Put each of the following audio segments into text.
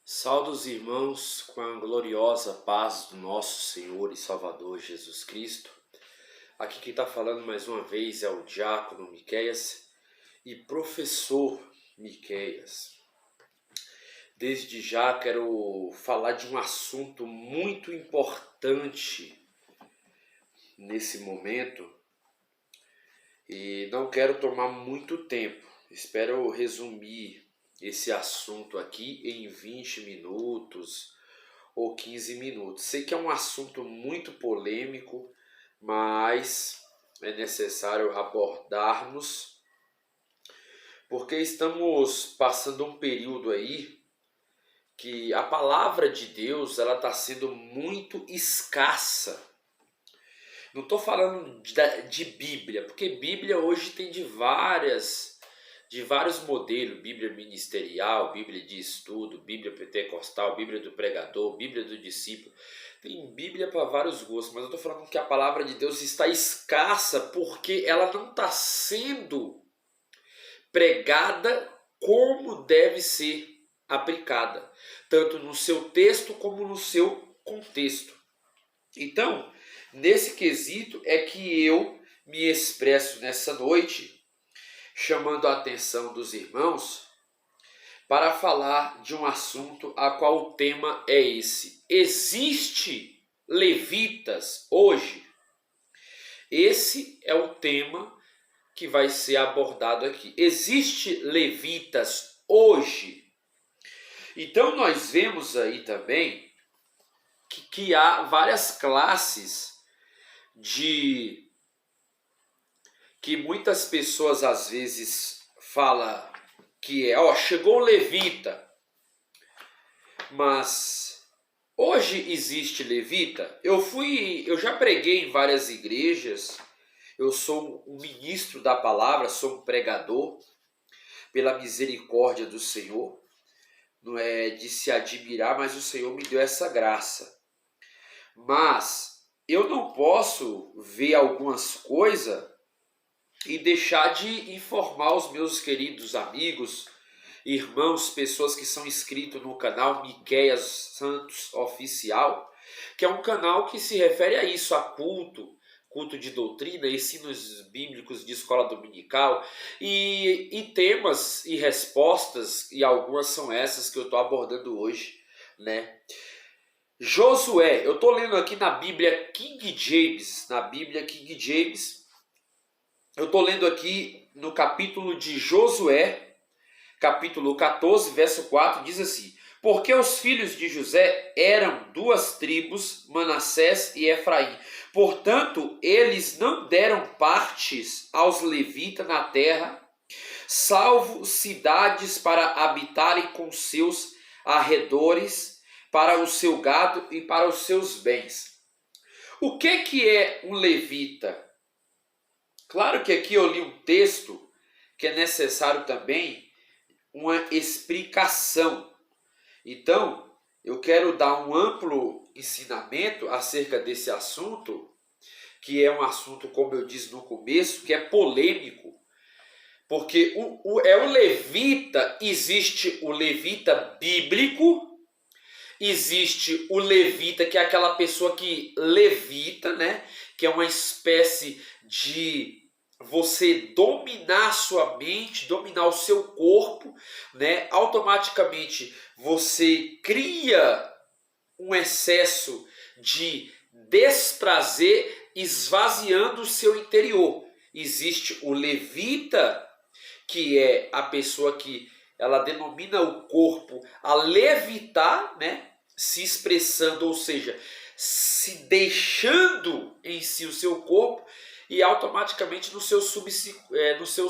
Sauda os irmãos com a gloriosa paz do nosso Senhor e Salvador Jesus Cristo. Aqui quem está falando mais uma vez é o diácono Miqueias e professor Miqueias. Desde já quero falar de um assunto muito importante nesse momento e não quero tomar muito tempo. Espero resumir esse assunto aqui em 20 minutos ou 15 minutos. Sei que é um assunto muito polêmico, mas é necessário abordarmos, porque estamos passando um período aí que a palavra de Deus ela está sendo muito escassa. Não estou falando de Bíblia, porque Bíblia hoje tem de vários modelos, Bíblia ministerial, Bíblia de estudo, Bíblia pentecostal, Bíblia do pregador, Bíblia do discípulo. Tem Bíblia para vários gostos, mas eu estou falando que a palavra de Deus está escassa porque ela não está sendo pregada como deve ser aplicada, tanto no seu texto como no seu contexto. Então, nesse quesito é que eu me expresso nessa noite, chamando a atenção dos irmãos para falar de um assunto a qual o tema é esse. Existe levitas hoje? Esse é o tema que vai ser abordado aqui. Existe levitas hoje? Então nós vemos aí também que há várias classes que muitas pessoas às vezes falam que chegou o levita. Mas hoje existe levita? Eu já preguei em várias igrejas. Eu sou um ministro da palavra, sou um pregador pela misericórdia do Senhor. Não é de se admirar, mas o Senhor me deu essa graça. Mas eu não posso ver algumas coisas e deixar de informar os meus queridos amigos, irmãos, pessoas que são inscritos no canal Miqueias Santos Oficial, que é um canal que se refere a isso, a culto de doutrina, ensinos bíblicos de escola dominical e temas e respostas, e algumas são essas que eu estou abordando hoje, né? Josué, eu estou lendo aqui na Bíblia King James, eu estou lendo aqui no capítulo de Josué, capítulo 14, verso 4, diz assim: porque os filhos de José eram duas tribos, Manassés e Efraim. Portanto, eles não deram partes aos levitas na terra, salvo cidades para habitarem com seus arredores, para o seu gado e para os seus bens. O que é um levita? Claro que aqui eu li um texto que é necessário também uma explicação. Então, eu quero dar um amplo ensinamento acerca desse assunto, que é um assunto, como eu disse no começo, que é polêmico. Porque o levita, existe o levita bíblico, existe o levita, que é aquela pessoa que levita, né? Que é uma espécie de você dominar a sua mente, dominar o seu corpo, né? Automaticamente você cria um excesso de desprazer, esvaziando o seu interior. Existe o levita, que é a pessoa que ela denomina o corpo a levitar, né? Se expressando, ou seja, se deixando em si o seu corpo e automaticamente no seu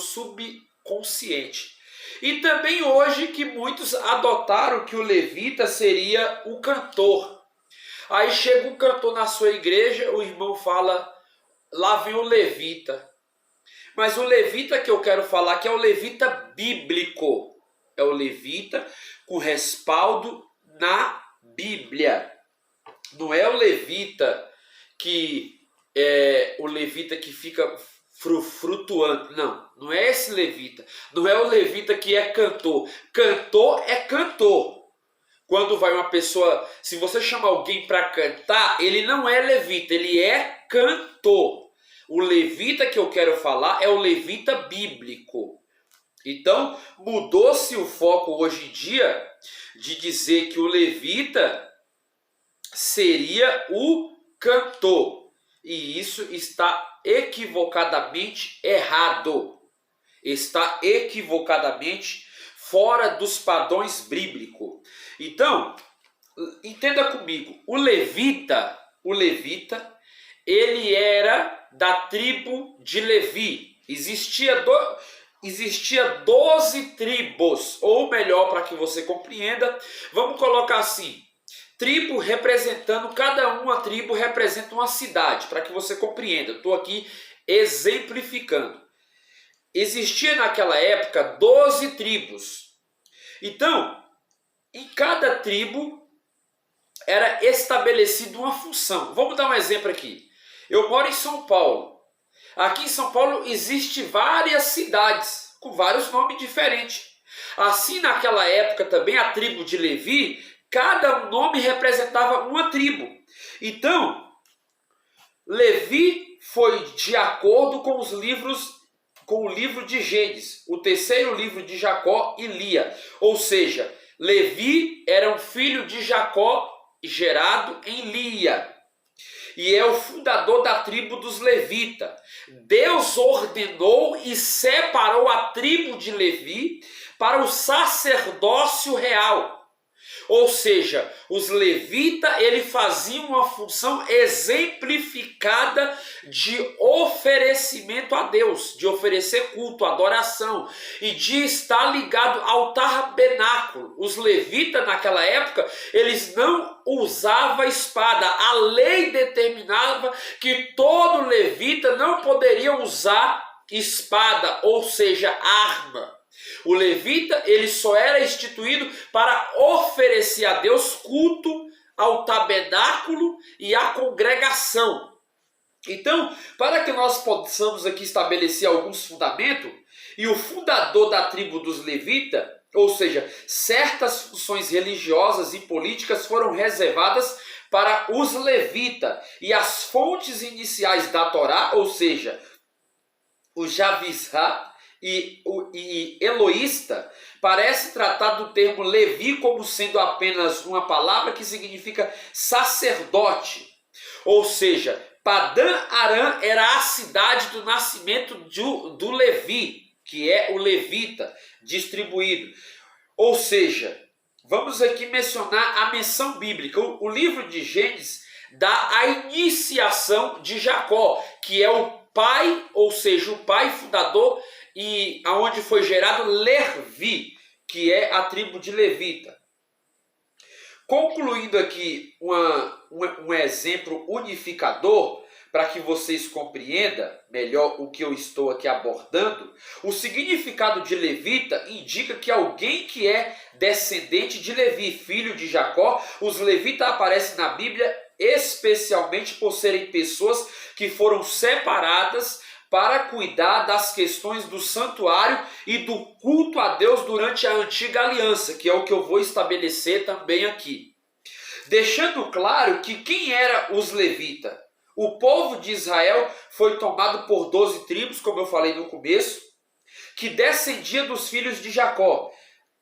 subconsciente. E também hoje que muitos adotaram que o levita seria o cantor. Aí chega um cantor na sua igreja, o irmão fala, lá vem o levita. Mas o levita que eu quero falar que é o levita bíblico. É o levita com respaldo na Bíblia. Não é o levita que fica flutuando. Não é esse levita. Não é o levita que é cantor. Cantor é cantor. quando vai uma pessoa, se você chama alguém para cantar, ele não é levita, ele é cantor. O levita que eu quero falar é o levita bíblico. Então, mudou-se o foco hoje em dia de dizer que o levita seria o cantor. E isso está equivocadamente errado. Está equivocadamente fora dos padrões bíblicos. Então, entenda comigo, o levita, ele era da tribo de Levi. Existia 12 tribos, ou melhor, para que você compreenda, vamos colocar assim, tribo representando, cada uma tribo representa uma cidade, para que você compreenda. Estou aqui exemplificando. Existia naquela época 12 tribos. Então, em cada tribo era estabelecida uma função. Vamos dar um exemplo aqui. Eu moro em São Paulo. Aqui em São Paulo existem várias cidades com vários nomes diferentes. Assim, naquela época também, a tribo de Levi, cada nome representava uma tribo. Então, Levi foi de acordo com o livro de Gênesis, o terceiro livro de Jacó e Lia. Ou seja, Levi era um filho de Jacó gerado em Lia. E é o fundador da tribo dos levitas. Deus ordenou e separou a tribo de Levi para o sacerdócio real. Ou seja, os levitas, eles faziam uma função exemplificada de oferecimento a Deus, de oferecer culto, adoração e de estar ligado ao tabernáculo. Os levitas naquela época, eles não usavam espada. A lei determinava que todo levita não poderia usar espada, ou seja, arma. O levita, ele só era instituído para oferecer a Deus culto ao tabernáculo e à congregação. Então, para que nós possamos aqui estabelecer alguns fundamentos, e o fundador da tribo dos levitas, ou seja, certas funções religiosas e políticas foram reservadas para os levitas, e as fontes iniciais da Torá, ou seja, o Javizá, e eloísta, parece tratar do termo Levi como sendo apenas uma palavra que significa sacerdote. Ou seja, Padã Arã era a cidade do nascimento do Levi, que é o levita distribuído. Ou seja, vamos aqui mencionar a menção bíblica. O livro de Gênesis dá a iniciação de Jacó, que é o pai, ou seja, o pai fundador e aonde foi gerado Levi, que é a tribo de Levita. Concluindo aqui um exemplo unificador, para que vocês compreendam melhor o que eu estou aqui abordando, o significado de levita indica que alguém que é descendente de Levi, filho de Jacó. Os levitas aparecem na Bíblia especialmente por serem pessoas que foram separadas para cuidar das questões do santuário e do culto a Deus durante a antiga aliança, que é o que eu vou estabelecer também aqui. Deixando claro que quem era os levitas? O povo de Israel foi tomado por 12 tribos, como eu falei no começo, que descendia dos filhos de Jacó.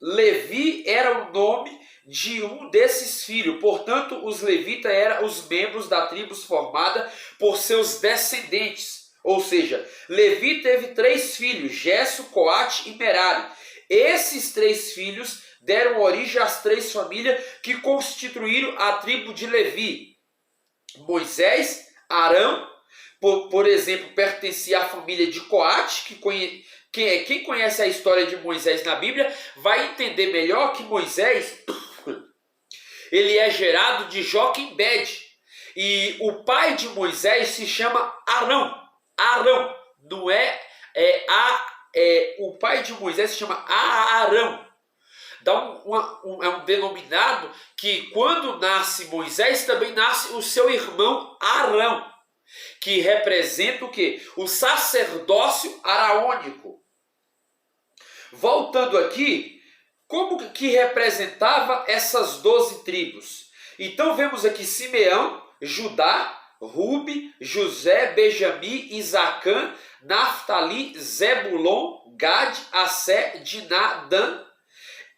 Levi era o nome de um desses filhos, portanto os levitas eram os membros da tribo formada por seus descendentes. Ou seja, Levi teve 3 filhos, Gesso, Coate e Merari. Esses 3 filhos deram origem às 3 famílias que constituíram a tribo de Levi. Moisés, Arão, por exemplo, pertencia à família de Coate, quem conhece a história de Moisés na Bíblia vai entender melhor que Moisés ele é gerado de Joquebede. E o pai de Moisés se chama Arão. Arão, não o pai de Moisés se chama Arão. É um denominado que quando nasce Moisés, também nasce o seu irmão Arão, que representa o quê? O sacerdócio araônico. Voltando aqui, como que representava essas 12 tribos? Então vemos aqui Simeão, Judá, Rubi, José, Benjamim, Isaacã, Naftali, Zebulon, Gad, Assé, Diná, Dan.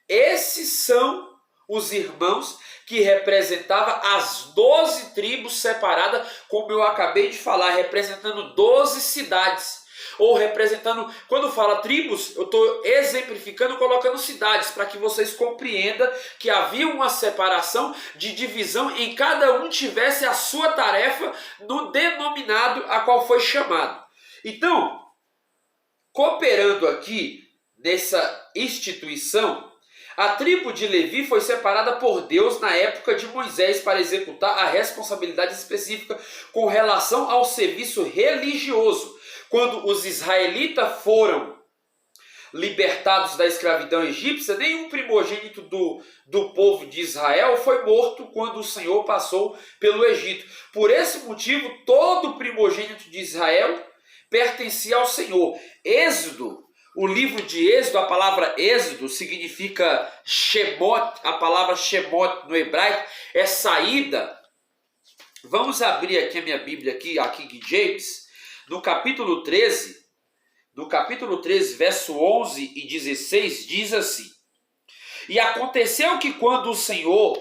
Esses são os irmãos que representavam as 12 tribos separadas, como eu acabei de falar, representando 12 cidades. Ou representando, quando fala tribos, eu estou exemplificando, colocando cidades, para que vocês compreendam que havia uma separação de divisão, em cada um tivesse a sua tarefa no denominado a qual foi chamado. Então, cooperando aqui nessa instituição, a tribo de Levi foi separada por Deus na época de Moisés para executar a responsabilidade específica com relação ao serviço religioso. Quando os israelitas foram libertados da escravidão egípcia, nenhum primogênito do povo de Israel foi morto quando o Senhor passou pelo Egito. Por esse motivo, todo primogênito de Israel pertencia ao Senhor. Êxodo, o livro de Êxodo, a palavra Êxodo significa Shemot, a palavra Shemot no hebraico é saída. Vamos abrir aqui a minha Bíblia, aqui, a King James, no capítulo 13, verso 11 e 16, diz assim: E aconteceu que quando o Senhor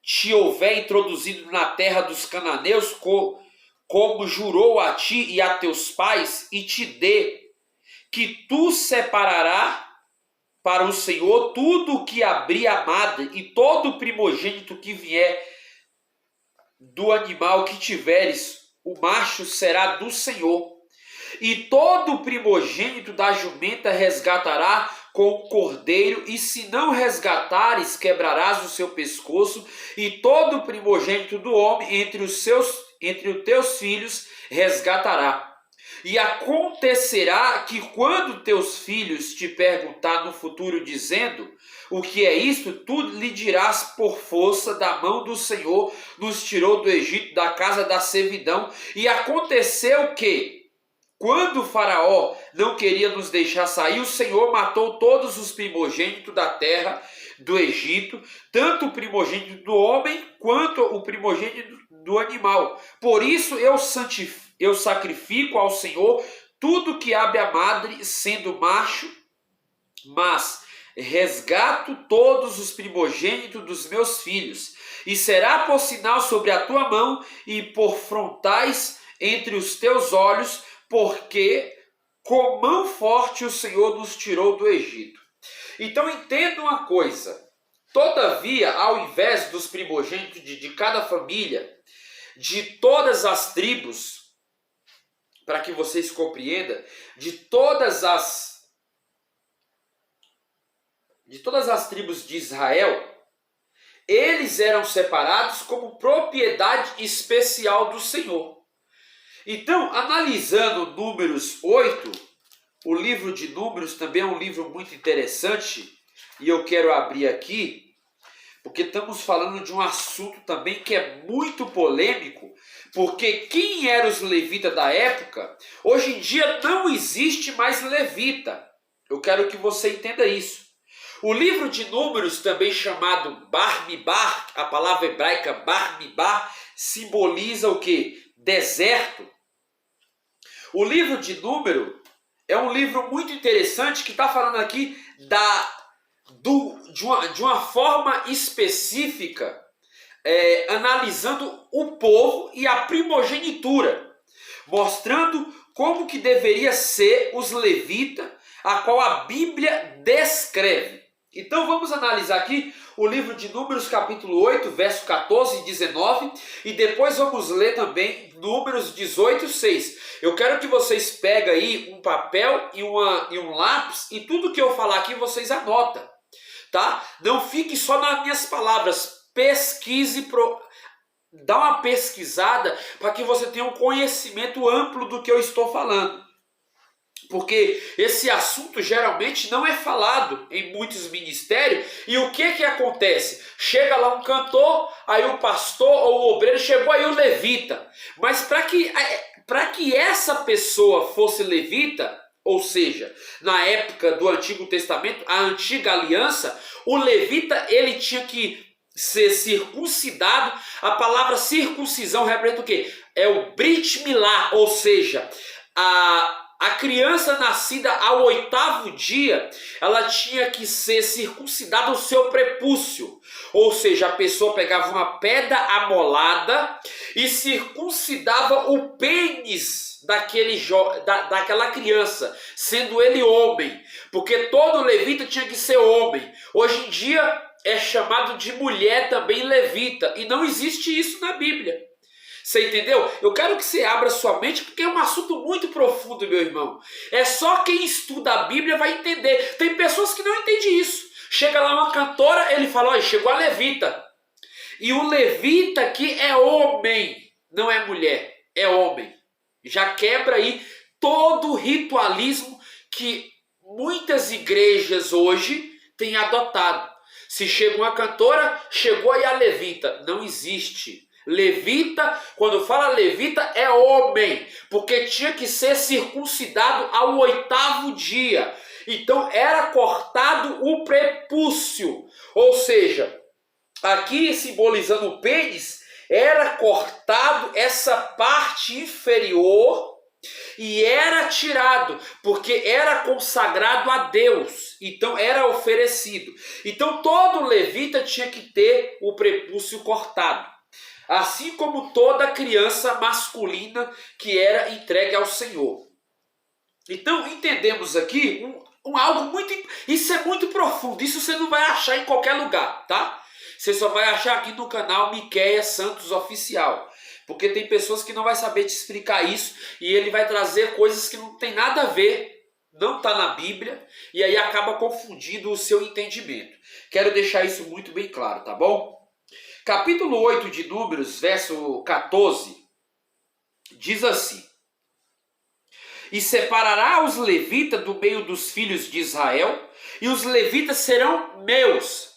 te houver introduzido na terra dos cananeus, como jurou a ti e a teus pais, e te dê, que tu separarás para o Senhor tudo o que abrir a madre, e todo primogênito que vier do animal que tiveres, o macho será do Senhor. E todo primogênito da jumenta resgatará com o cordeiro, e se não resgatares, quebrarás o seu pescoço, e todo primogênito do homem entre os teus filhos resgatará. E acontecerá que quando teus filhos te perguntar no futuro, dizendo: o que é isto? Tu lhe dirás: por força da mão do Senhor nos tirou do Egito, da casa da servidão. E aconteceu que, quando o Faraó não queria nos deixar sair, o Senhor matou todos os primogênitos da terra do Egito, tanto o primogênito do homem quanto o primogênito do animal. Por isso eu sacrifico ao Senhor tudo que abre a madre, sendo macho, mas resgato todos os primogênitos dos meus filhos, e será por sinal sobre a tua mão e por frontais entre os teus olhos, porque com mão forte o Senhor nos tirou do Egito. Então entenda uma coisa: todavia, ao invés dos primogênitos de cada família, de todas as tribos, para que vocês compreendam, de todas as tribos de Israel, eles eram separados como propriedade especial do Senhor. Então, analisando Números 8, o livro de Números também é um livro muito interessante, e eu quero abrir aqui, porque estamos falando de um assunto também que é muito polêmico, porque quem eram os levitas da época? Hoje em dia não existe mais levita. Eu quero que você entenda isso. O livro de Números, também chamado Bar-Mibar, a palavra hebraica Bar-Mibar, simboliza o quê? Deserto. O livro de Números é um livro muito interessante que está falando aqui de uma forma específica, analisando o povo e a primogenitura, mostrando como que deveria ser os levitas, a qual a Bíblia descreve. Então vamos analisar aqui o livro de Números capítulo 8, verso 14 e 19, e depois vamos ler também Números 18, 6. Eu quero que vocês peguem aí um papel e um lápis, e tudo que eu falar aqui vocês anotam, tá? Não fique só nas minhas palavras, pesquise, dá uma pesquisada para que você tenha um conhecimento amplo do que eu estou falando. Porque esse assunto geralmente não é falado em muitos ministérios. E o que acontece? Chega lá um cantor, aí o pastor ou o obreiro, chegou aí o levita. Mas para que essa pessoa fosse levita, Ou seja, na época do Antigo Testamento, a antiga aliança, o levita ele tinha que ser circuncidado. A palavra circuncisão representa o quê? É o Brit Milá, ou seja, a criança nascida ao 8º dia, ela tinha que ser circuncidada o seu prepúcio. Ou seja, a pessoa pegava uma pedra amolada e circuncidava o pênis daquela criança, sendo ele homem. Porque todo levita tinha que ser homem. Hoje em dia é chamado de mulher também levita. E não existe isso na Bíblia. Você entendeu? Eu quero que você abra sua mente, porque é um assunto muito profundo, meu irmão. É só quem estuda a Bíblia vai entender. Tem pessoas que não entendem isso. Chega lá uma cantora, ele fala, olha, chegou a levita. E o levita aqui é homem, não é mulher, é homem. Já quebra aí todo o ritualismo que muitas igrejas hoje têm adotado. Se chega uma cantora, chegou aí a levita. Não existe. Levita, quando fala levita, é homem, porque tinha que ser circuncidado ao 8º dia. Então era cortado o prepúcio, ou seja, aqui simbolizando o pênis, era cortado essa parte inferior e era tirado, porque era consagrado a Deus, então era oferecido. Então todo levita tinha que ter o prepúcio cortado. Assim como toda criança masculina que era entregue ao Senhor. Então entendemos aqui algo muito... Isso é muito profundo, isso você não vai achar em qualquer lugar, tá? Você só vai achar aqui no canal Miqueias Santos Oficial. Porque tem pessoas que não vai saber te explicar isso e ele vai trazer coisas que não tem nada a ver, não está na Bíblia, e aí acaba confundindo o seu entendimento. Quero deixar isso muito bem claro, tá bom? Capítulo 8 de Números, verso 14, diz assim: E separará os levitas do meio dos filhos de Israel, e os levitas serão meus.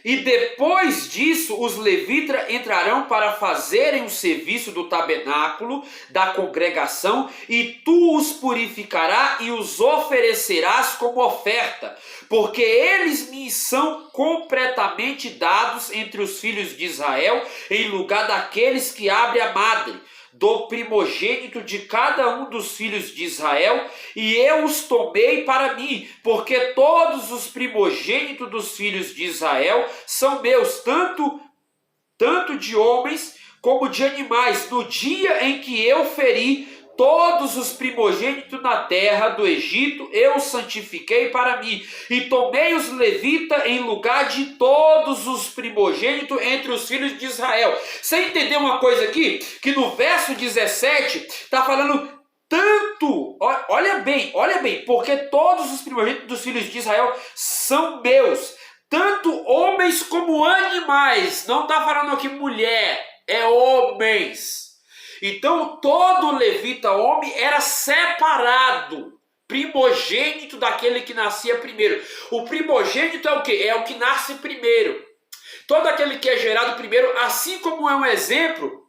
E depois disso, os levitas entrarão para fazerem o serviço do tabernáculo, da congregação, e tu os purificarás e os oferecerás como oferta, porque eles me são completamente dados entre os filhos de Israel, em lugar daqueles que abrem a madre, do primogênito de cada um dos filhos de Israel, e eu os tomei para mim, porque todos os primogênitos dos filhos de Israel são meus, tanto de homens como de animais, no dia em que eu feri todos os primogênitos na terra do Egito, eu os santifiquei para mim, e tomei os levitas em lugar de todos os primogênitos entre os filhos de Israel. Você entendeu uma coisa aqui? Que no verso 17 está falando tanto, olha bem, porque todos os primogênitos dos filhos de Israel são meus, tanto homens como animais. Não está falando aqui mulher, é homens. Então todo levita homem era separado, primogênito daquele que nascia primeiro. O primogênito é o quê? É o que nasce primeiro. Todo aquele que é gerado primeiro, assim como é um exemplo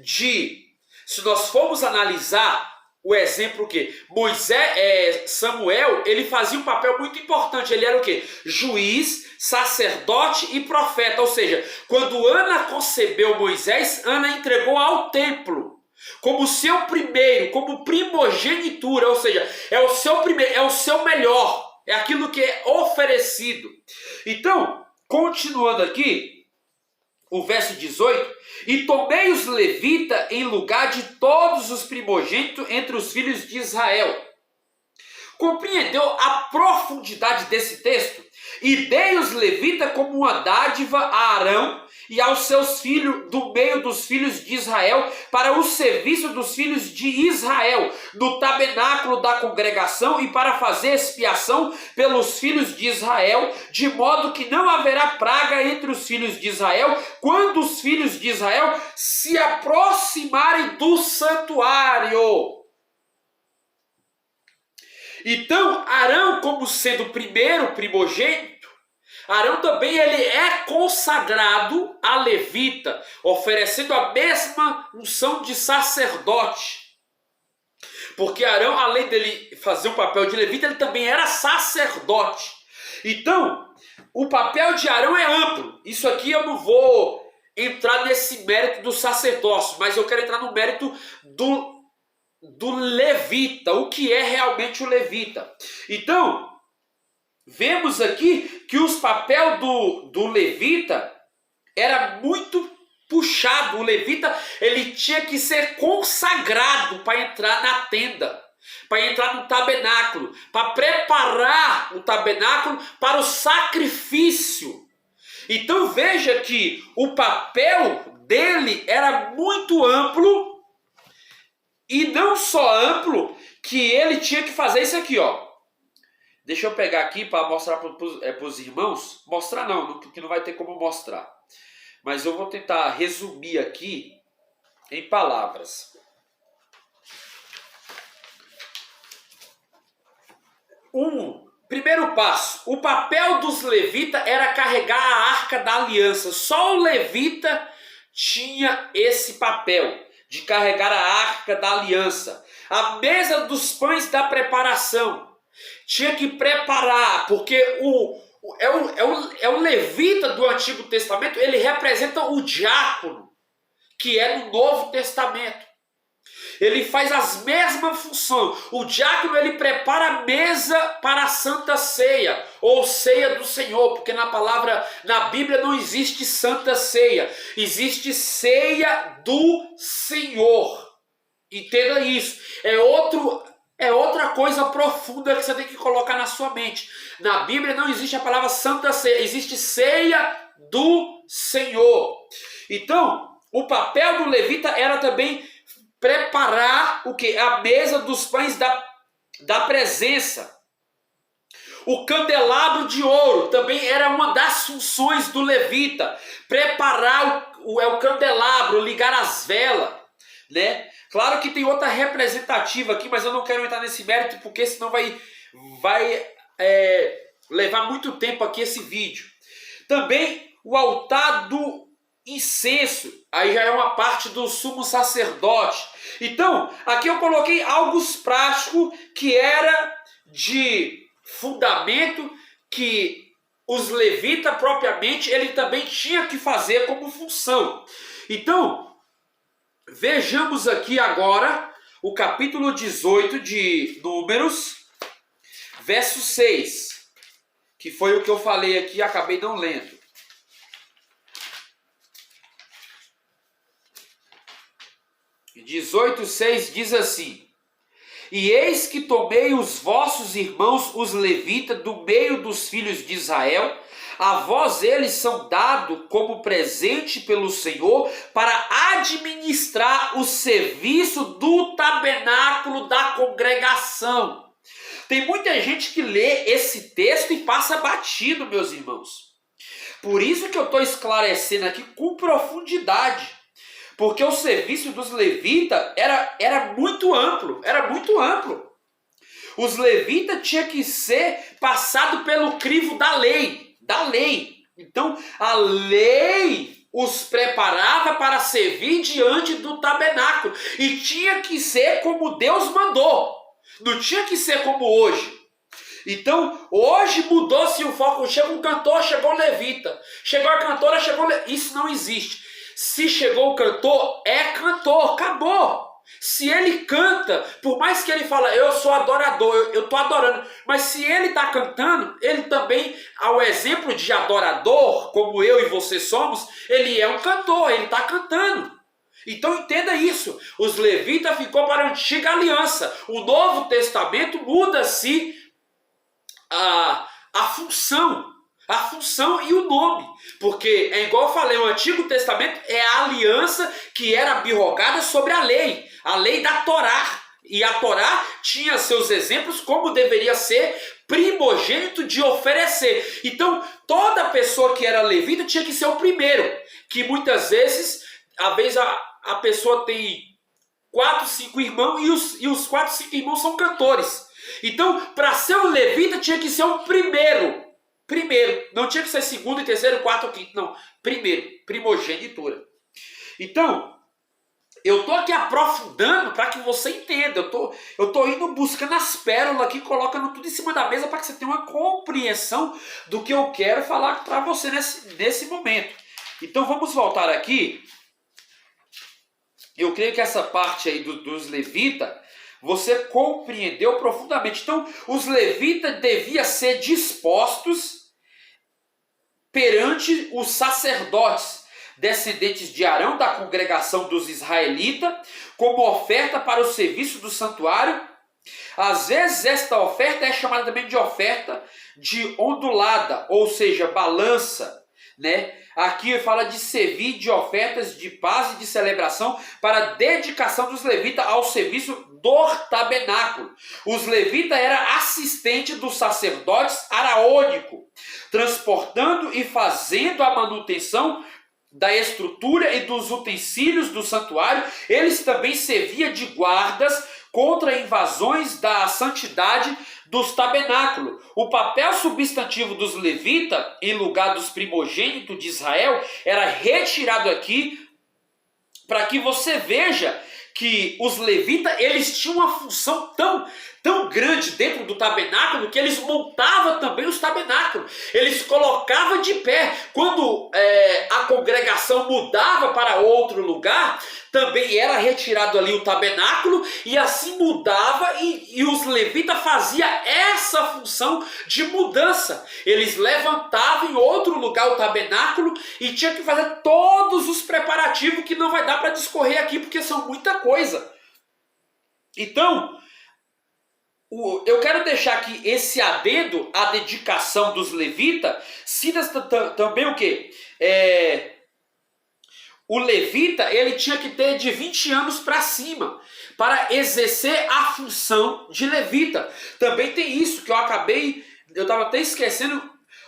de, se nós formos analisar o exemplo que Samuel, ele fazia um papel muito importante. Ele era o quê? Juiz, sacerdote e profeta. Ou seja, quando Ana concebeu Moisés, Ana entregou ao templo como seu primeiro, como primogenitura. Ou seja, é o seu primeiro, é o seu melhor, é aquilo que é oferecido. Então, continuando aqui, o verso 18: E tomei os levitas em lugar de todos os primogênitos entre os filhos de Israel. Compreendeu a profundidade desse texto? E dei os levitas como uma dádiva a Arão e aos seus filhos do meio dos filhos de Israel, para o serviço dos filhos de Israel, no tabernáculo da congregação, e para fazer expiação pelos filhos de Israel, de modo que não haverá praga entre os filhos de Israel, quando os filhos de Israel se aproximarem do santuário. Então, Arão, como sendo o primeiro primogênito, Arão também ele é consagrado a levita, oferecendo a mesma unção de sacerdote. Porque Arão, além dele fazer o papel de levita, ele também era sacerdote. Então, o papel de Arão é amplo. Isso aqui eu não vou entrar nesse mérito do sacerdócio, mas eu quero entrar no mérito do levita, o que é realmente o levita. Então, vemos aqui que os papéis do levita era muito puxado. O levita, ele tinha que ser consagrado para entrar na tenda, para entrar no tabernáculo, para preparar o tabernáculo para o sacrifício. Então veja que o papel dele era muito amplo, e não só amplo, que ele tinha que fazer isso aqui, ó. Deixa eu pegar aqui para mostrar para os irmãos. Mostrar não, que não vai ter como mostrar. Mas eu vou tentar resumir aqui em palavras. Primeiro passo, o papel dos levitas era carregar a arca da aliança. Só o levita tinha esse papel de carregar a arca da aliança. A mesa dos pães da preparação. Tinha que preparar, porque é o levita do Antigo Testamento, ele representa o diácono, que é no Novo Testamento. Ele faz as mesmas funções. O diácono, ele prepara a mesa para a Santa Ceia, ou Ceia do Senhor, porque na Bíblia não existe Santa Ceia, existe Ceia do Senhor. Entenda isso. É outra coisa profunda que você tem que colocar na sua mente. Na Bíblia não existe a palavra Santa Ceia, existe Ceia do Senhor. Então, o papel do levita era também preparar o quê? A mesa dos pães da presença. O candelabro de ouro também era uma das funções do levita. Preparar o candelabro, ligar as velas, né? Claro que tem outra representativa aqui, mas eu não quero entrar nesse mérito, porque senão vai levar muito tempo aqui esse vídeo. Também o altar do incenso, aí já é uma parte do sumo sacerdote. Então, aqui eu coloquei algo prático que era de fundamento, que os levitas propriamente, ele também tinha que fazer como função. Então, vejamos aqui agora o capítulo 18 de Números, verso 6, que foi o que eu falei aqui e acabei não lendo. 18:6 diz assim: E eis que tomei os vossos irmãos, os levitas, do meio dos filhos de Israel, a vós eles são dados como presente pelo Senhor para administrar o serviço do tabernáculo da congregação. Tem muita gente que lê esse texto e passa batido, meus irmãos. Por isso que eu estou esclarecendo aqui com profundidade. Porque o serviço dos levitas era muito amplo, Os levitas tinham que ser passado pelo crivo da lei. Então, a lei os preparava para servir diante do tabernáculo. E tinha que ser como Deus mandou. Não tinha que ser como hoje. Então, hoje mudou-se o foco. Chega um cantor, chegou o levita. Chegou a cantora, chegou o levita. Isso não existe. Se chegou o cantor, é cantor, acabou. Se ele canta, por mais que ele fala, eu sou adorador, eu estou adorando, mas se ele está cantando, ele também, ao exemplo de adorador, como eu e você somos, ele é um cantor, ele está cantando. Então entenda isso, os levitas ficou para a antiga aliança. O Novo Testamento muda-se a função e o nome, porque é igual eu falei, o Antigo Testamento é a aliança que era abrogada sobre a lei da Torá, e a Torá tinha seus exemplos como deveria ser primogênito de oferecer. Então toda pessoa que era levita tinha que ser o primeiro, que muitas vezes, a pessoa tem 4, 5 irmãos e os 4, 5 irmãos são cantores. Então, para ser um levita tinha que ser o primeiro, não tinha que ser segundo, terceiro, quarto ou quinto, não. Primeiro, primogenitura. Então, Eu tô aqui aprofundando para que você entenda. Eu tô indo buscando as pérolas aqui, colocando tudo em cima da mesa para que você tenha uma compreensão do que eu quero falar para você nesse momento. Então vamos voltar aqui. Eu creio que essa parte aí dos levitas, você compreendeu profundamente. Então, os levitas deviam ser dispostos perante os sacerdotes, descendentes de Arão, da congregação dos israelitas, como oferta para o serviço do santuário. Às vezes esta oferta é chamada também de oferta de ondulada, ou seja, balança, né? Aqui fala de servir de ofertas de paz e de celebração para a dedicação dos levitas ao serviço do tabernáculo. Os levitas eram assistentes dos sacerdotes araônico, transportando e fazendo a manutenção da estrutura e dos utensílios do santuário. Eles também serviam de guardas contra invasões da santidade dos tabernáculos. O papel substantivo dos levitas, em lugar dos primogênitos de Israel, era retirado aqui para que você veja que os levitas, eles tinham uma função tão grande dentro do tabernáculo que eles montavam também os tabernáculos. Eles colocavam de pé. Quando a congregação mudava para outro lugar, também era retirado ali o tabernáculo e assim mudava e os levitas faziam essa função de mudança. Eles levantavam em outro lugar o tabernáculo e tinham que fazer todos os preparativos que não vai dar para discorrer aqui porque são muita coisa. Então, eu quero deixar aqui esse adendo à dedicação dos levitas, cita também o quê? O levita, ele tinha que ter de 20 anos para cima para exercer a função de levita. Também tem isso que eu estava até esquecendo,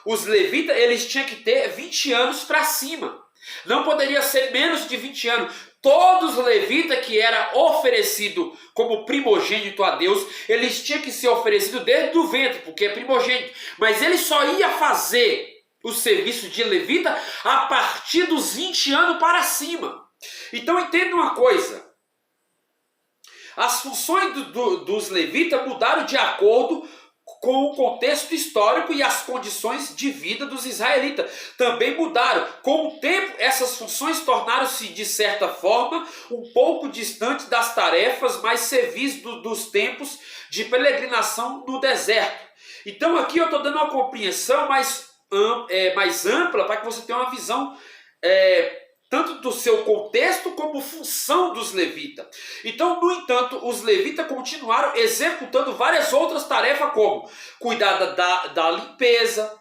os levitas, eles tinham que ter 20 anos para cima. Não poderia ser menos de 20 anos. Todos os levitas que era oferecido como primogênito a Deus, eles tinham que ser oferecidos desde o ventre, porque é primogênito. Mas ele só ia fazer o serviço de levita a partir dos 20 anos para cima. Então entenda uma coisa. As funções dos levitas mudaram de acordo com o contexto histórico e as condições de vida dos israelitas. Também mudaram. Com o tempo, essas funções tornaram-se, de certa forma, um pouco distantes das tarefas mais servis dos tempos de peregrinação no deserto. Então aqui eu estou dando uma compreensão mais ampla para que você tenha uma visão tanto do seu contexto como função dos levitas. Então, no entanto, os levitas continuaram executando várias outras tarefas, como cuidar da limpeza,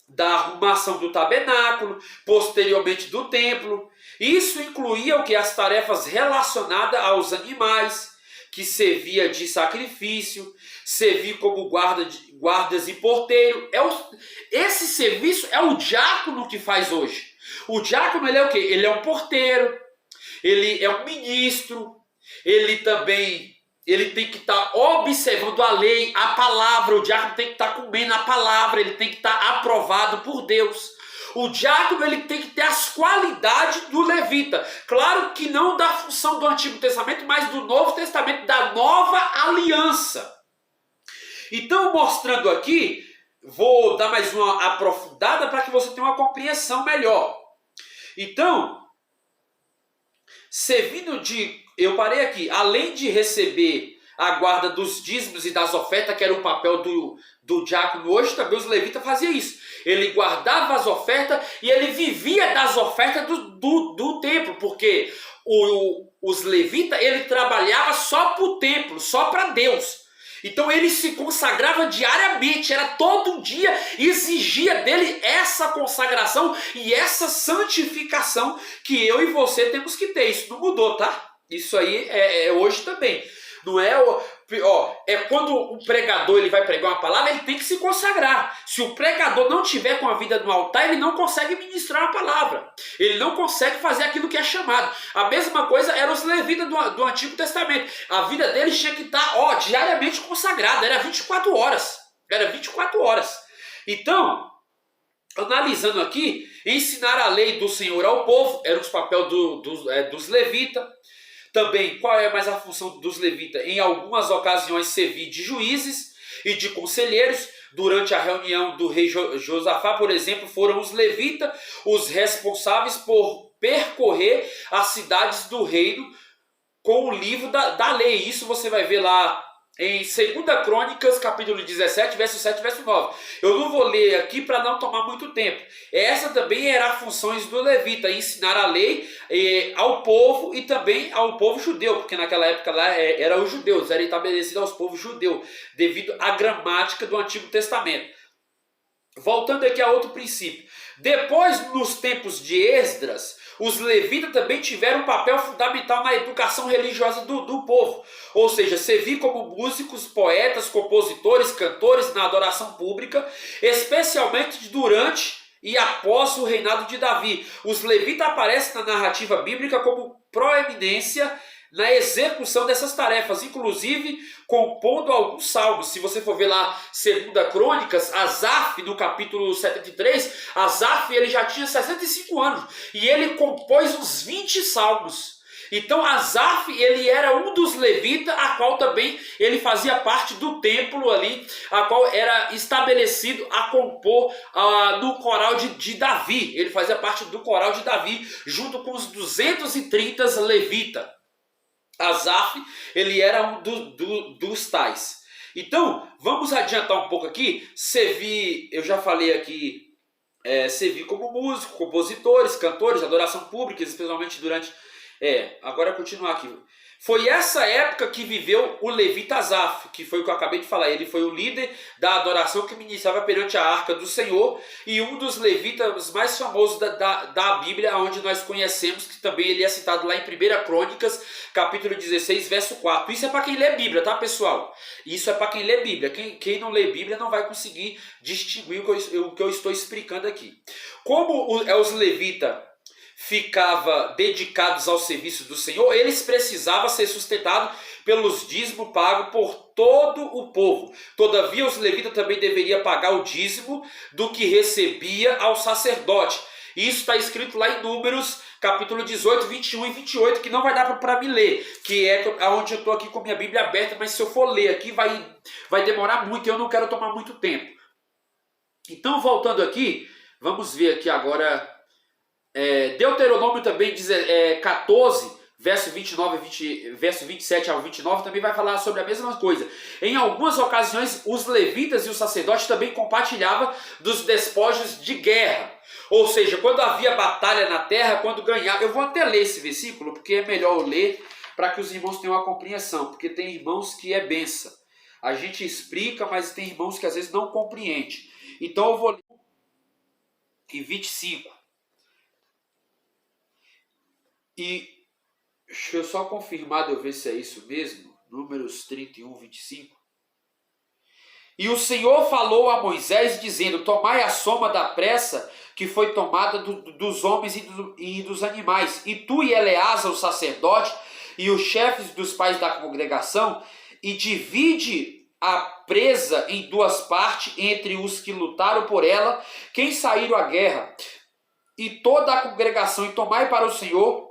da arrumação do tabernáculo, posteriormente do templo. Isso incluía o que? As tarefas relacionadas aos animais, que servia de sacrifício, servir como guardas e porteiro. Esse serviço é o diácono que faz hoje. O diácono, ele é o quê? Ele é um porteiro, ele é um ministro, ele tem que estar observando a lei, a palavra. O diácono tem que estar comendo a palavra, ele tem que estar aprovado por Deus. O diácono, ele tem que ter as qualidades do levita. Claro que não da função do Antigo Testamento, mas do Novo Testamento, da nova aliança. Então, mostrando aqui, vou dar mais uma aprofundada para que você tenha uma compreensão melhor. Então, eu parei aqui, além de receber a guarda dos dízimos e das ofertas, que era o papel do diácono hoje, também os levitas faziam isso. Ele guardava as ofertas e ele vivia das ofertas do templo, porque os levitas, ele trabalhava só para o templo, só para Deus. Então ele se consagrava diariamente, era todo um dia, exigia dele essa consagração e essa santificação que eu e você temos que ter. Isso não mudou, tá? Isso aí é hoje também. Não é quando o pregador ele vai pregar uma palavra, ele tem que se consagrar. Se o pregador não tiver com a vida no altar, ele não consegue ministrar a palavra. Ele não consegue fazer aquilo que é chamado. A mesma coisa eram os levitas do Antigo Testamento. A vida deles tinha que estar diariamente consagrada. Era 24 horas. Era 24 horas. Então, analisando aqui, ensinar a lei do Senhor ao povo, era os papéis dos levitas. Também, qual é mais a função dos levitas? Em algumas ocasiões servir de juízes e de conselheiros. Durante a reunião do rei Josafá, por exemplo, foram os levitas os responsáveis por percorrer as cidades do reino com o livro da lei. Isso você vai ver lá em 2 Crônicas, capítulo 17, verso 7 e verso 9. Eu não vou ler aqui para não tomar muito tempo. Essa também era a função do levita, ensinar a lei ao povo e também ao povo judeu, porque naquela época lá era os judeus, era estabelecido aos povos judeus, devido à gramática do Antigo Testamento. Voltando aqui a outro princípio. Depois, nos tempos de Esdras, os levitas também tiveram um papel fundamental na educação religiosa do povo. Ou seja, servir como músicos, poetas, compositores, cantores na adoração pública, especialmente durante e após o reinado de Davi. Os levitas aparecem na narrativa bíblica como proeminência na execução dessas tarefas, inclusive compondo alguns salmos. Se você for ver lá 2 Crônicas, Asaf, no capítulo 73, Asaf ele já tinha 65 anos e ele compôs uns 20 salmos. Então Asaf ele era um dos levitas, a qual também ele fazia parte do templo ali, a qual era estabelecido a compor no coral de Davi. Ele fazia parte do coral de Davi, junto com os 230 levitas. Asaf, ele era um dos tais. Então, vamos adiantar um pouco aqui. Servir, eu já falei aqui, servir como músico, compositores, cantores, adoração pública, especialmente durante... agora continuar aqui. Foi essa época que viveu o levita Asaf, que foi o que eu acabei de falar. Ele foi o líder da adoração que ministrava perante a arca do Senhor e um dos levitas mais famosos da Bíblia, onde nós conhecemos, que também ele é citado lá em 1 Crônicas, capítulo 16, verso 4. Isso é para quem lê Bíblia, tá, pessoal? Isso é para quem lê Bíblia. Quem não lê Bíblia não vai conseguir distinguir o que eu estou explicando aqui. Como os levitas ficavam dedicados ao serviço do Senhor, eles precisavam ser sustentados pelos dízimos pagos por todo o povo. Todavia, os levitas também deveriam pagar o dízimo do que recebia ao sacerdote. Isso está escrito lá em Números, capítulo 18, 21 e 28, que não vai dar para me ler, que é onde eu estou aqui com minha Bíblia aberta, mas se eu for ler aqui vai demorar muito e eu não quero tomar muito tempo. Então, voltando aqui, vamos ver aqui agora... Deuteronômio também diz 14, verso 27 ao 29, também vai falar sobre a mesma coisa. Em algumas ocasiões, os levitas e os sacerdotes também compartilhavam dos despojos de guerra. Ou seja, quando havia batalha na terra, quando ganhava... Eu vou até ler esse versículo, porque é melhor eu ler para que os irmãos tenham uma compreensão, porque tem irmãos que é benção. A gente explica, mas tem irmãos que às vezes não compreendem. Então eu vou ler em 25. E deixa eu só confirmar de eu ver se é isso mesmo. Números 31, 25. E o Senhor falou a Moisés dizendo: tomai a soma da pressa que foi tomada dos homens e dos animais. E tu e Eleazar, o sacerdote, e os chefes dos pais da congregação, e divide a presa em duas partes entre os que lutaram por ela, quem saíram à guerra. E toda a congregação, e tomai para o Senhor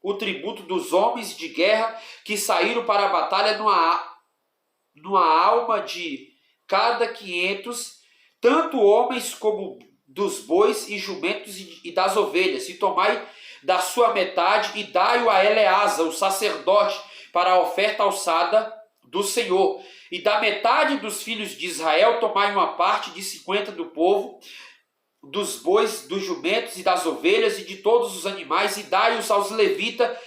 o tributo dos homens de guerra que saíram para a batalha numa alma de cada 500, tanto homens como dos bois e jumentos e das ovelhas. E tomai da sua metade e dai-o a Eleazar, o sacerdote, para a oferta alçada do Senhor. E da metade dos filhos de Israel tomai uma parte de 50 do povo, dos bois, dos jumentos e das ovelhas e de todos os animais, e dai-os aos levitas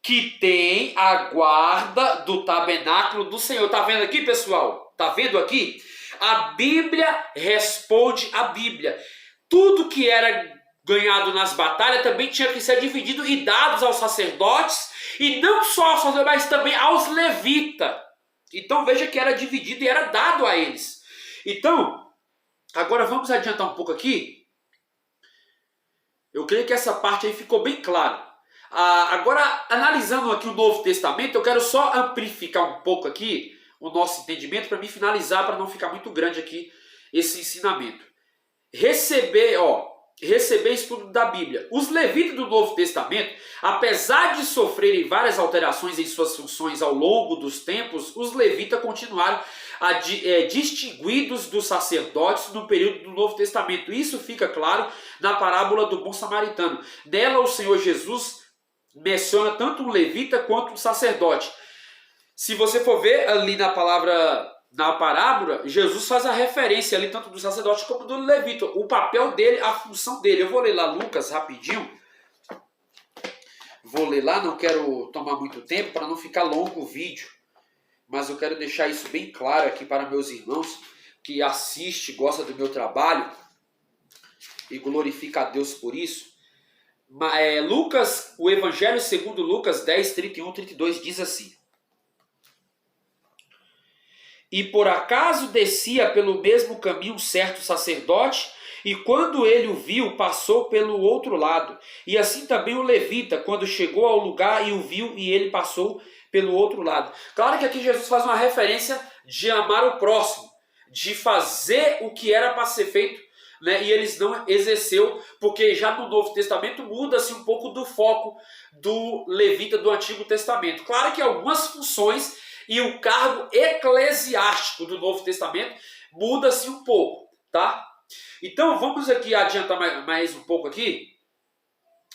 que têm a guarda do tabernáculo do Senhor. Tá vendo aqui, pessoal? Tá vendo aqui? A Bíblia responde a Bíblia. Tudo que era ganhado nas batalhas também tinha que ser dividido e dados aos sacerdotes, e não só aos sacerdotes, mas também aos levitas. Então veja que era dividido e era dado a eles. Então, agora vamos adiantar um pouco aqui. Eu creio que essa parte aí ficou bem clara. Agora, analisando aqui o Novo Testamento, eu quero só amplificar um pouco aqui o nosso entendimento para me finalizar, para não ficar muito grande aqui esse ensinamento. receber estudo da Bíblia. Os levitas do Novo Testamento, apesar de sofrerem várias alterações em suas funções ao longo dos tempos, os levitas continuaram distinguidos dos sacerdotes no período do Novo Testamento. Isso fica claro na parábola do bom samaritano. Nela o Senhor Jesus menciona tanto um levita quanto um sacerdote. Se você for ver ali na parábola, Jesus faz a referência ali tanto do sacerdote como do levita. O papel dele, a função dele. Eu vou ler lá Lucas rapidinho. Vou ler lá, não quero tomar muito tempo para não ficar longo o vídeo. Mas eu quero deixar isso bem claro aqui para meus irmãos que assistem, gostam do meu trabalho e glorifica a Deus por isso. Lucas, o Evangelho segundo Lucas 10, 31, 32 diz assim: E por acaso descia pelo mesmo caminho um certo sacerdote, e quando ele o viu, passou pelo outro lado. E assim também o levita, quando chegou ao lugar e o viu, e ele passou pelo outro lado. Claro que aqui Jesus faz uma referência de amar o próximo, de fazer o que era para ser feito, né? E eles não exerceu, porque já no Novo Testamento muda-se um pouco do foco do levita do Antigo Testamento. Claro que algumas funções e o cargo eclesiástico do Novo Testamento muda-se um pouco, tá? Então vamos aqui adiantar mais um pouco aqui,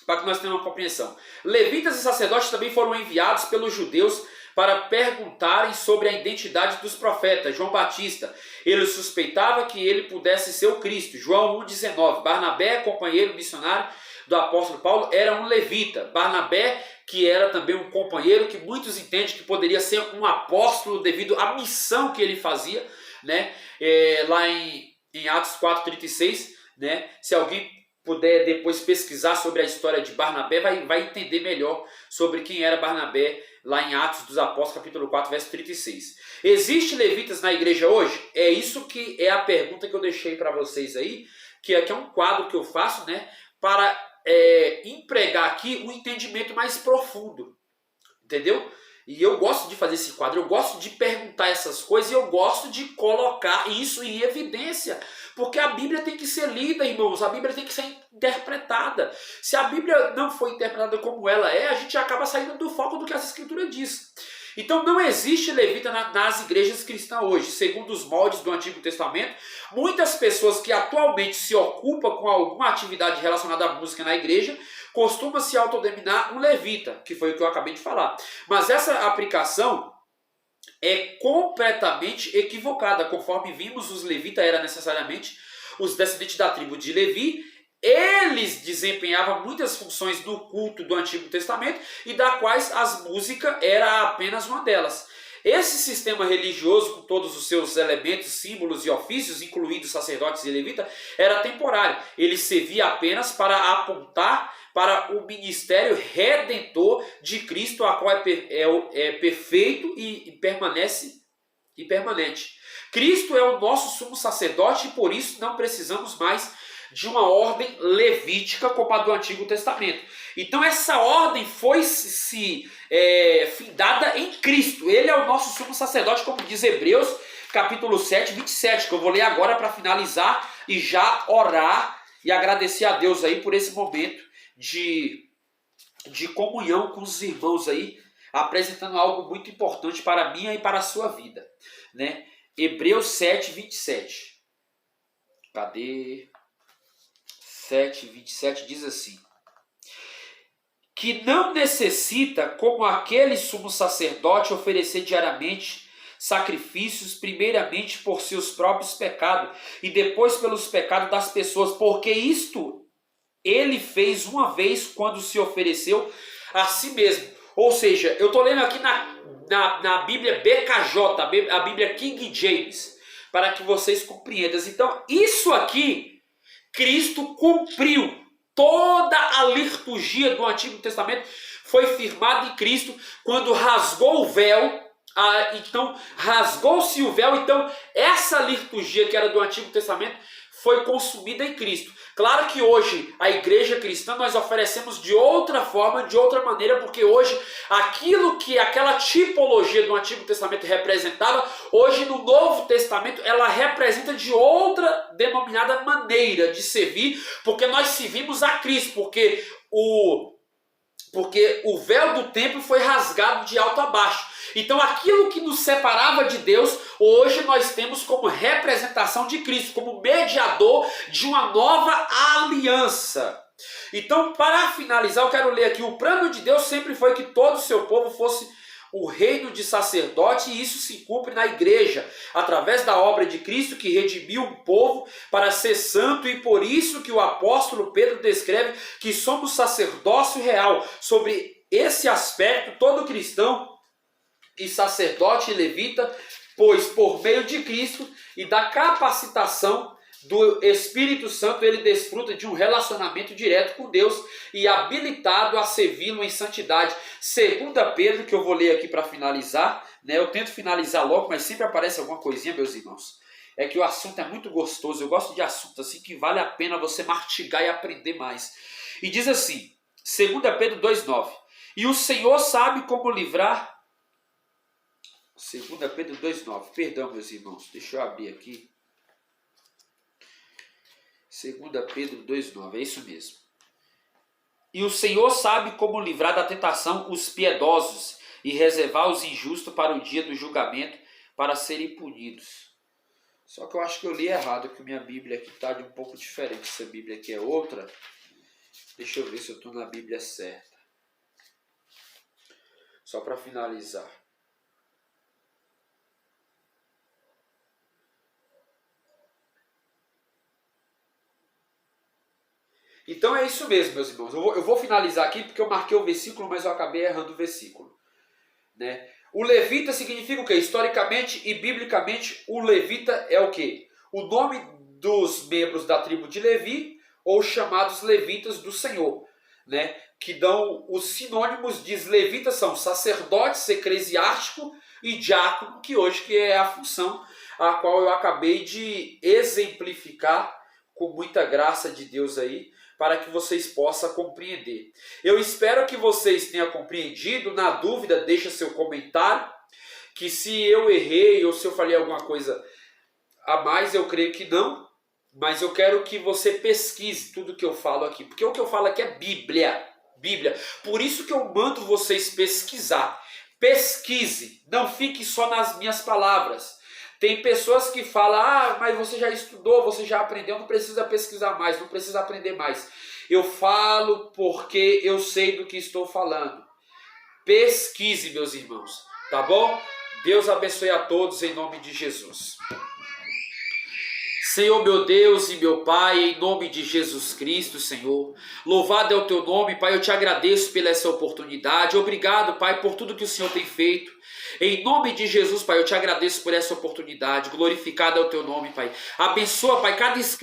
para que nós tenhamos uma compreensão. Levitas e sacerdotes também foram enviados pelos judeus para perguntarem sobre a identidade dos profetas. João Batista, ele suspeitava que ele pudesse ser o Cristo. João 1,19. Barnabé, companheiro missionário do apóstolo Paulo, era um levita. Barnabé, que era também um companheiro que muitos entendem que poderia ser um apóstolo devido à missão que ele fazia, né? Lá em Atos 4,36, né? Se alguém puder depois pesquisar sobre a história de Barnabé, vai entender melhor sobre quem era Barnabé, lá em Atos dos Apóstolos, capítulo 4, verso 36. Existem levitas na igreja hoje? É isso que é a pergunta que eu deixei para vocês aí, que aqui é um quadro que eu faço, né, para empregar aqui um entendimento mais profundo, entendeu? E eu gosto de fazer esse quadro, eu gosto de perguntar essas coisas e eu gosto de colocar isso em evidência. Porque a Bíblia tem que ser lida, irmãos, a Bíblia tem que ser interpretada. Se a Bíblia não for interpretada como ela é, a gente acaba saindo do foco do que essa Escritura diz. Então não existe levita nas igrejas cristãs hoje. Segundo os moldes do Antigo Testamento, muitas pessoas que atualmente se ocupam com alguma atividade relacionada à música na igreja costumam se autodenominar um levita, que foi o que eu acabei de falar. Mas essa aplicação é completamente equivocada. Conforme vimos, os levitas eram necessariamente os descendentes da tribo de Levi. Eles desempenhavam muitas funções no culto do Antigo Testamento e da quais as músicas era apenas uma delas. Esse sistema religioso, com todos os seus elementos, símbolos e ofícios, incluídos sacerdotes e levitas, era temporário. Ele servia apenas para apontar para o ministério redentor de Cristo, a qual é perfeito e permanente. Cristo é o nosso sumo sacerdote e por isso não precisamos mais de uma ordem levítica como a do Antigo Testamento. Então essa ordem foi findada em Cristo. Ele é o nosso sumo sacerdote, como diz Hebreus capítulo 7, 27, que eu vou ler agora para finalizar e já orar e agradecer a Deus aí por esse momento de comunhão com os irmãos aí, apresentando algo muito importante para a minha e para a sua vida, né? Hebreus 7, 27. Cadê? 7, 27 diz assim: que não necessita, como aquele sumo sacerdote, oferecer diariamente sacrifícios, primeiramente por seus próprios pecados e depois pelos pecados das pessoas, porque isto ele fez uma vez quando se ofereceu a si mesmo. Ou seja, eu estou lendo aqui na Bíblia BKJ, a Bíblia King James, para que vocês compreendam. Então, isso aqui, Cristo cumpriu. Toda a liturgia do Antigo Testamento foi firmada em Cristo quando rasgou o véu. Então, rasgou-se o véu. Então, essa liturgia que era do Antigo Testamento foi consumida em Cristo. Claro que hoje a igreja cristã nós oferecemos de outra forma, de outra maneira, porque hoje aquilo que aquela tipologia do Antigo Testamento representava, hoje no Novo Testamento ela representa de outra denominada maneira de servir, porque nós servimos a Cristo, porque o véu do templo foi rasgado de alto a baixo. Então aquilo que nos separava de Deus, hoje nós temos como representação de Cristo, como mediador de uma nova aliança. Então, para finalizar, eu quero ler aqui, o plano de Deus sempre foi que todo o seu povo fosse o reino de sacerdote, e isso se cumpre na igreja, através da obra de Cristo que redimiu o povo para ser santo, e por isso que o apóstolo Pedro descreve que somos sacerdócio real. Sobre esse aspecto, todo cristão e sacerdote e levita, pois por meio de Cristo e da capacitação do Espírito Santo, ele desfruta de um relacionamento direto com Deus e habilitado a servi-lo em santidade. 2 Pedro, que eu vou ler aqui para finalizar, né? Eu tento finalizar logo, mas sempre aparece alguma coisinha, meus irmãos. É que o assunto é muito gostoso, eu gosto de assunto assim que vale a pena você mastigar e aprender mais. E diz assim, 2 Pedro 2,9: e o Senhor sabe como livrar... 2 Pedro 2,9, perdão, meus irmãos, deixa eu abrir aqui. 2 Pedro 2,9, é isso mesmo. E o Senhor sabe como livrar da tentação os piedosos e reservar os injustos para o dia do julgamento, para serem punidos. Só que eu acho que eu li errado, que minha Bíblia aqui está de um pouco diferente. Essa Bíblia aqui é outra. Deixa eu ver se eu estou na Bíblia certa. Só para finalizar. Então é isso mesmo, meus irmãos. Eu vou finalizar aqui porque eu marquei o versículo, mas eu acabei errando o versículo, né? O levita significa o quê? Historicamente e biblicamente, o levita é o quê? O nome dos membros da tribo de Levi, ou chamados levitas do Senhor, né? Que dão os sinônimos de levitas, são sacerdotes, eclesiástico e diácono, que hoje que é a função a qual eu acabei de exemplificar com muita graça de Deus aí, para que vocês possam compreender. Eu espero que vocês tenham compreendido. Na dúvida, deixa seu comentário, que se eu errei ou se eu falei alguma coisa a mais, eu creio que não, mas eu quero que você pesquise tudo que eu falo aqui, porque o que eu falo aqui é Bíblia. Por isso que eu mando vocês pesquisar. Pesquise, não fique só nas minhas palavras. Tem pessoas que falam, mas você já estudou, você já aprendeu, não precisa pesquisar mais, não precisa aprender mais. Eu falo porque eu sei do que estou falando. Pesquise, meus irmãos, tá bom? Deus abençoe a todos em nome de Jesus. Senhor, meu Deus e meu Pai, em nome de Jesus Cristo, Senhor, louvado é o teu nome, Pai, eu te agradeço pela essa oportunidade, obrigado, Pai, por tudo que o Senhor tem feito. Em nome de Jesus, Pai, eu te agradeço por essa oportunidade, glorificado é o teu nome, Pai. Abençoa, Pai, cada inscrito